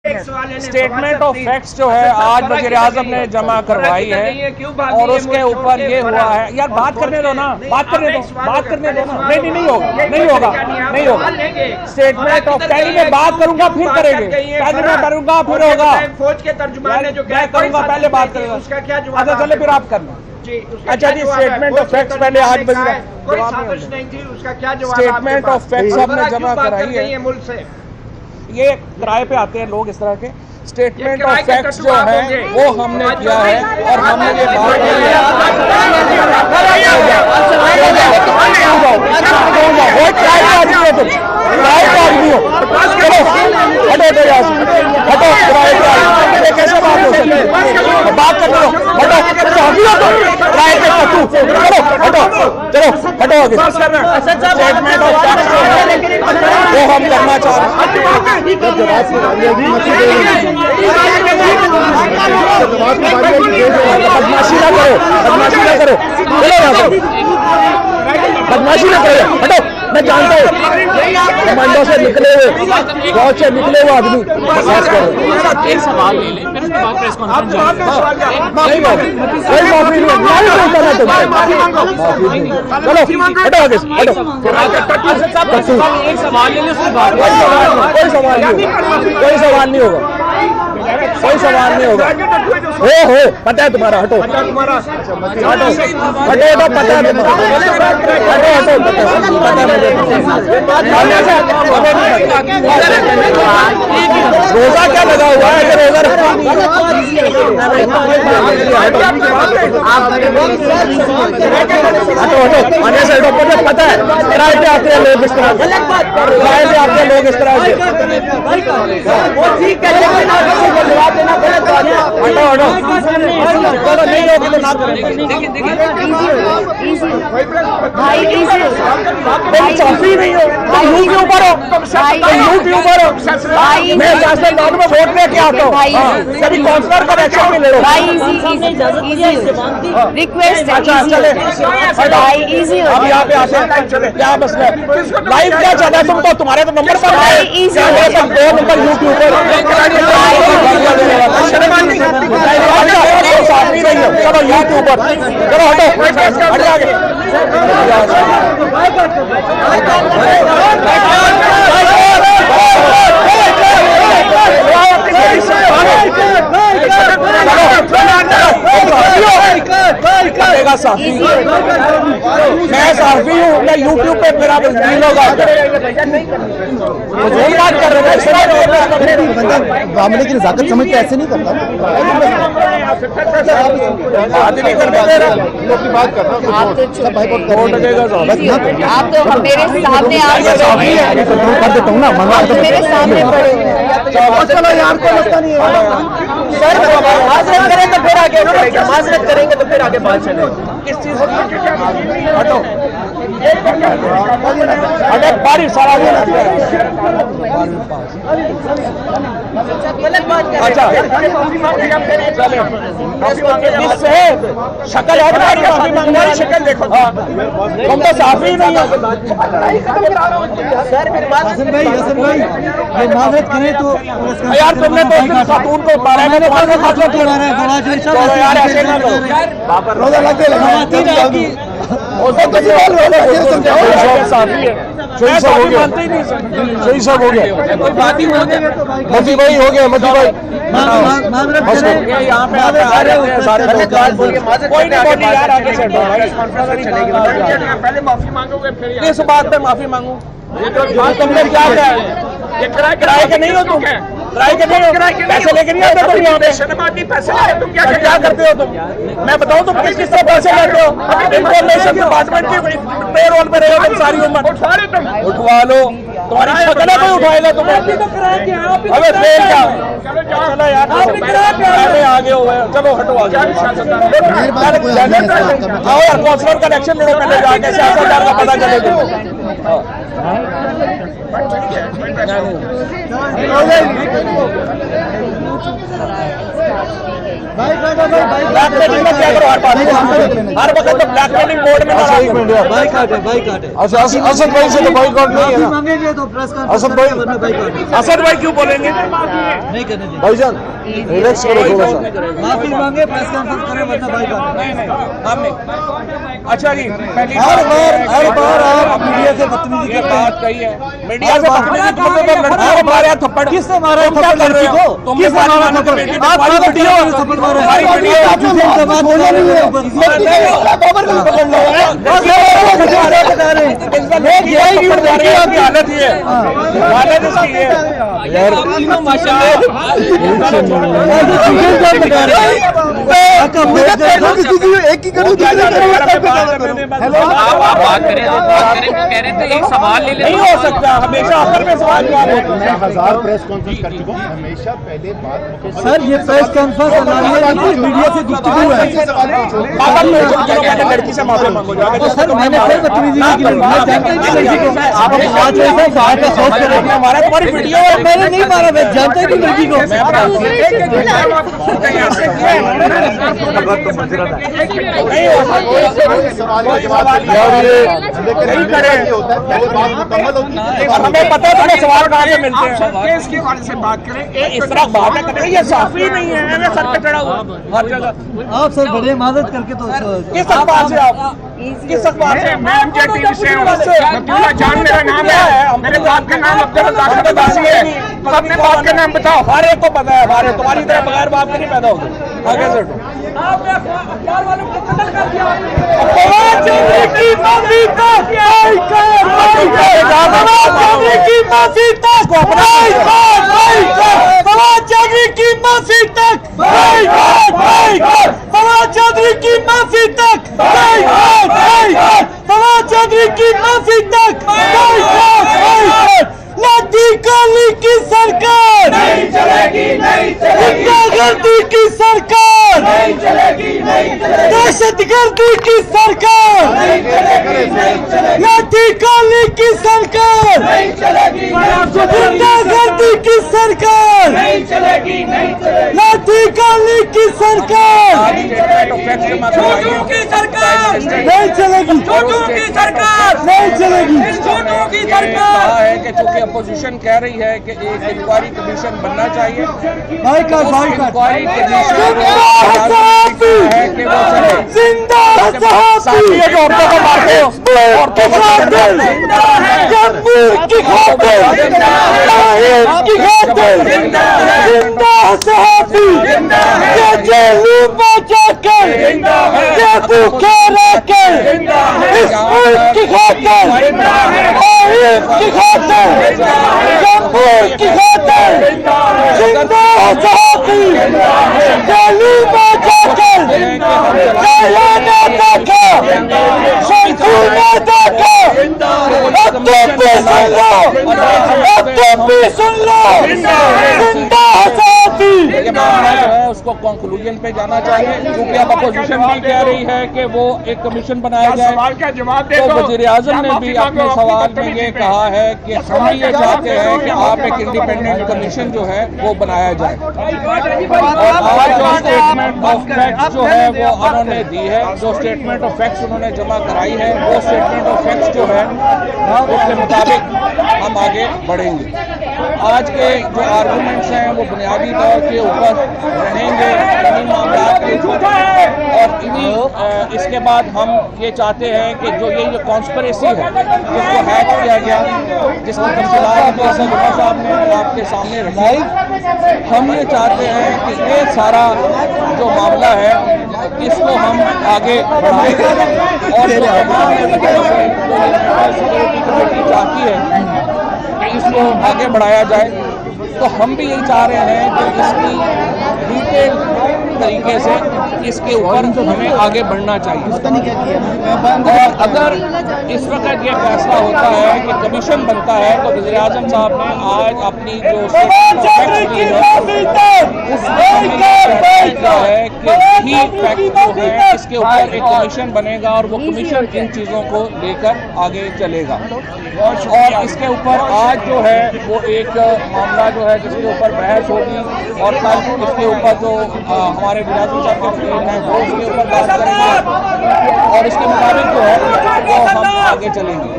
Statement of facts जो है आज वज़ीर आज़म ने जमा करवाई है और उसके ऊपर ये हुआ है। यार बात करने दो ना, बात करने दो ना। नहीं होगा। स्टेटमेंट ऑफ पहले मैं बात करूंगा फिर करेंगे, पहले मैं करूंगा फिर होगा। फौज के तर्जुमान ने जो मैं करूंगा पहले बात करेगा, उसका क्या जवाब? अच्छा चले फिर आप करना। अच्छा जी, स्टेटमेंट ऑफ फैक्ट्स पहले आज कोई साजिश नहीं थी, उसका क्या जवाब? स्टेटमेंट ऑफ फैक्ट्स आपने जमा कराई है। मुल्क से ये किराए पे आते हैं लोग इस तरह के। स्टेटमेंट ऑफ फैक्ट्स जो है वो हमने किया है और हमने ये बात कैसे बात हो सकती है? बात कर लो, हटो स्टेटमेंट ऑफ फैक्ट्स वो हम करना चाह रहे हैं। बदमाशी ना करो, बदमाशी ना करो, हटो। मैं जानता हूँ कमांडो से निकले हुए, फौज से निकले हुए आदमी बहस करो। एक सवाल ले लें, फिर उसके बाद प्रेस कॉन्फ्रेंस कोई माफी नहीं, चलो हटो आगे, हटो। एक सवाल ले लें, उसके बाद कोई सवाल नहीं होगा। हो पता है तुम्हारा, हटो पता है तुम्हारा। रोजा क्या लगा हुआ है? रोजा हटो आने से हटो। पता है किराए पे आते हैं लोग इस तरह, इस तरह से। नहीं होगी तो ना साफी नहीं हो, यूट्यूबर हो, मैं सियासतदान में वोट लेके आता हूँ, कभी काउंसलर का इलेक्शन में ले लो। रिक्वेस्ट अच्छा चले अब यहाँ पे आते हैं, क्या मसला है? लाइव क्या चल रहा है? तुम तो तुम्हारे तो नंबर पर है, 2 नंबर यूट्यूबर साफी नहीं हो। चलो यूट्यूबर, चलो हटो, हट आगे। साफी मैं साफी हूँ, मैं यूट्यूब पे मेरा लोग आते हैं, बात कर रहे हैं। मामले की नजाकत समझ के ऐसे नहीं करता, बात नहीं करने दे रहा। बात करना आप तो मेरे सामने कर देता हूँ ना, मेरे सामने पड़े। चलो यार को लगता नहीं है सर, माजरत करें तो फिर आगे, माजरत करेंगे तो फिर आगे बात चले। किस चीज हटो, अगर बारिश सारा अच्छा इससे शक्ल है, माफी मांगना है, शक्ल देखो, तुम तो साफी नहीं हो। माजरत करें तो यार तुमने तो खातून को मारा है, मैंने यार ऐसे ना लो, रोजा लग गया। सही सब हो गया, मती भाई हो गया, मती भाई यहाँ पे सारे पहले माफी मांगोगे फिर इस बात पे माफी मांगू। तुमने क्या किया? ये किराए के नहीं हो तुम, किराए के नहीं हो, पैसे लेके नहीं आते तुम यहाँ पे, पैसे तुम क्या करते हो तुम? मैं बताऊँ तुम किस किस से पैसे लेते हो? इंफॉर्मेशन डिपार्टमेंट की पेरोल पे रहे हो तुम सारी उम्र, उठवा लो, तुम्हारी शक्ल है कोई उठाएगा तुम्हें? अबे फेल क्या? चलो यार पहले आगे हो गए, चलो हटो आगे। आओ यार काउंसलर का इलेक्शन लड़ो पहले जाके, सियासतदान का पता चलेगा। भाई ब्लैकमेलिंग में क्या करो हर वक्त तो ब्लैकमेलिंग बोर्ड में अच्छा असद भाई से तो बाइकआउट नहीं है ना मांगेंगे तो प्रेस असद भाई असद भाई क्यों बोलेंगे नहीं करने देंगे। भाईजान रिलैक्स करो थोड़ा सा माफी मांगे, प्रेस कॉन्फ्रेंस करें, वरना बाइकआउट। हम नहीं अच्छा जी पहली हर बार आप मीडिया से बदतमीजी ये करते बात हैं। कही है मीडिया से बदतमीजी तुमने तो लड़की को मारा थप्पड़ किसने मारा तुम क्या थप्पड़ कर रहे लड़की हो को? तुमने किसने मारा पार्लियामेंट थप्पड़? में बेटी आप तुम्हारी वीडियो में थप्पड़ मारा है। हमारी वीडियो आप जिससे बात कर रहे हैं, हालत ही है हालत इसकी है यार एक ही करूँ आप बात करें कह रहे थे एक सवाल ले नहीं हो सकता हमेशा आखिर में सवाल जवाब होता है 1000 प्रेस कॉन्फ्रेंस कर चुका हूं हमेशा पहले बात सर ये प्रेस कॉन्फ्रेंस मीडिया से गुफ्तगू है। पागल में जो कहते लड़की से माफी मांगो जाके सर मैंने फिर बदतमीजी की मैं जानता हूं कि लड़की को आप आज ऐसा बाहर का सोच कर रहे हैं। हमारा तुम्हारी वीडियो है मैंने नहीं मारा, मैं जानता हूं कि लड़की को नहीं हो नहीं करे होता है पहले बात मुकम्मल होती है हमें पता है तुम्हें सवाल कहाँ से मिलते हैं केस के बारे से बात करें इस तरह बातें करते हैं ये साफी नहीं है ये सर पे चढ़ा हुआ हर जगह आप सर बड़े इमादत करके तो किस अखबार से आप किस अखबार से मैं एमजे टीवी से हूं अब्दुल्ला जान मेरा नाम है मेरे बाप का नाम अब्दुल्ला अब्बासी है तो अपने बाप का नाम बताओ हर एक को पता है हमारे तुम्हारी तरह बगैर बाप के नहीं पैदा होते आगे से की सरकार नहीं चलेगी, नहीं चलेगी। गुंडागर्दी की सरकार नहीं चलेगी, नहीं चलेगी। दहशतगर्दी की सरकार नहीं चलेगी, नहीं चलेगी। लाठी काली की सरकार नहीं चलेगी, गुंडागर्दी की सरकार नहीं चलेगी, नहीं चलेगी। लाठी काली की सरकार छोटू की सरकार नहीं चलेगी, छोटू की सरकार नहीं चलेगी। छोटू की कहा सरकार है कि चूंकि अपोजिशन कह रही है कि एक इंक्वायरी कमीशन बनना चाहिए बाइकआउट इंक्वायरी कमीशन है कि वो चले जिंदा साथी है जो औरतों को मारते हो औरतों को मारते हो जम्मू की खातिर की खातिर जिंदा सहाबी ये जेलू बचा कर ये भूखे रहकर इस मुल्क की खातिर की खातिर जम्मू की खातिर जिंदा सहाबी जेलू बचा कर जला न देखा शंकु न देखा अब तुम भी सुन लो अब तुम भी सुन लो जिंदा सहाबी ये मामला जो है उसको कंक्लूजन पे जाना चाहिए क्योंकि अब अपोजिशन भी कह रही है कि वो एक कमीशन बनाया जाए सवाल का जवाब दे तो दो वजीर आजम ने भी अपने सवाल में ये कहा है कि हम ये चाहते हैं कि आप एक इंडिपेंडेंट कमीशन जो है वो बनाया जाए और आज जो स्टेटमेंट ऑफ फैक्ट्स जो है वो उन्होंने दी है जो स्टेटमेंट ऑफ फैक्ट्स उन्होंने जमा कराई है वो स्टेटमेंट ऑफ फैक्ट्स जो है उसके मुताबिक हम आगे बढ़ेंगे। आज के जो आर्गूमेंट्स हैं वो बुनियादी तौर के ऊपर रहेंगे इन्हीं मामला के ऊपर और इन्हीं इसके बाद हम ये चाहते हैं कि जो ये जो कॉन्स्पिरेसी है जिसको हैक किया गया जिसकी तफसीलात साहब ने आपके सामने रखी हम ये चाहते हैं कि ये सारा जो मामला है इसको हम आगे बढ़ाएंगे और जो सिक्योरिटी कमेटी चाहती है कि इसको आगे बढ़ाया जाए तो हम भी यही चाह रहे हैं कि इसकी डिटेल तरीके से इसके ऊपर हमें आगे बढ़ना चाहिए और अगर इस वक्त ये फैसला होता है कि कमीशन बनता है तो वज़ीर आज़म साहब ने आज अपनी जो उसमें है कि ही फैक्ट जो है इसके ऊपर एक कमीशन बनेगा और वो कमीशन इन चीज़ों को लेकर आगे चलेगा। और इसके ऊपर आज जो है वो एक मामला जो है जिसके ऊपर बहस होगी और कल इसके ऊपर जो हमारे बिरादरी साहब के वकील हैं वो इसके ऊपर बात करेंगे और इसके मुताबिक जो है वो हम आगे चलेंगे।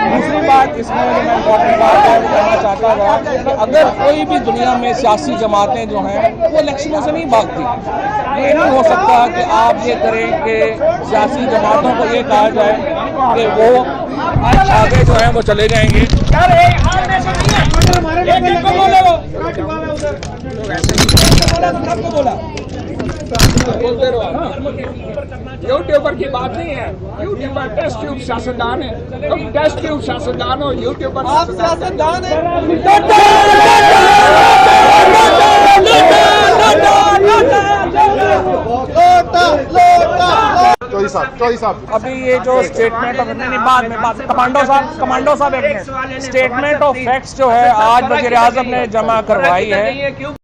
दूसरी बात इसमें मैं इम्पोर्टेंट बात कहना चाहता था कि अगर कोई भी दुनिया में सियासी जमातें जो हैं वो इलेक्शनों से नहीं भागती। ये नहीं हो सकता कि आप ये करें कि सियासी जमातों को ये कहा जाए कि वो आगे जो है वो चले जाएंगे। यूट्यूबर की बात नहीं है, यूट्यूबर टेस्ट ट्यूब सियासतदान है। तुम टेस्ट ट्यूब सियासतदान हो, यूट्यूबर आप सियासतदान चौधरी साहब अभी ये जो स्टेटमेंट ऑफ नहीं बाद में बात कमांडो साहब एक स्टेटमेंट ऑफ फैक्ट्स जो है आज वज़ीर आज़म ने जमा करवाई है।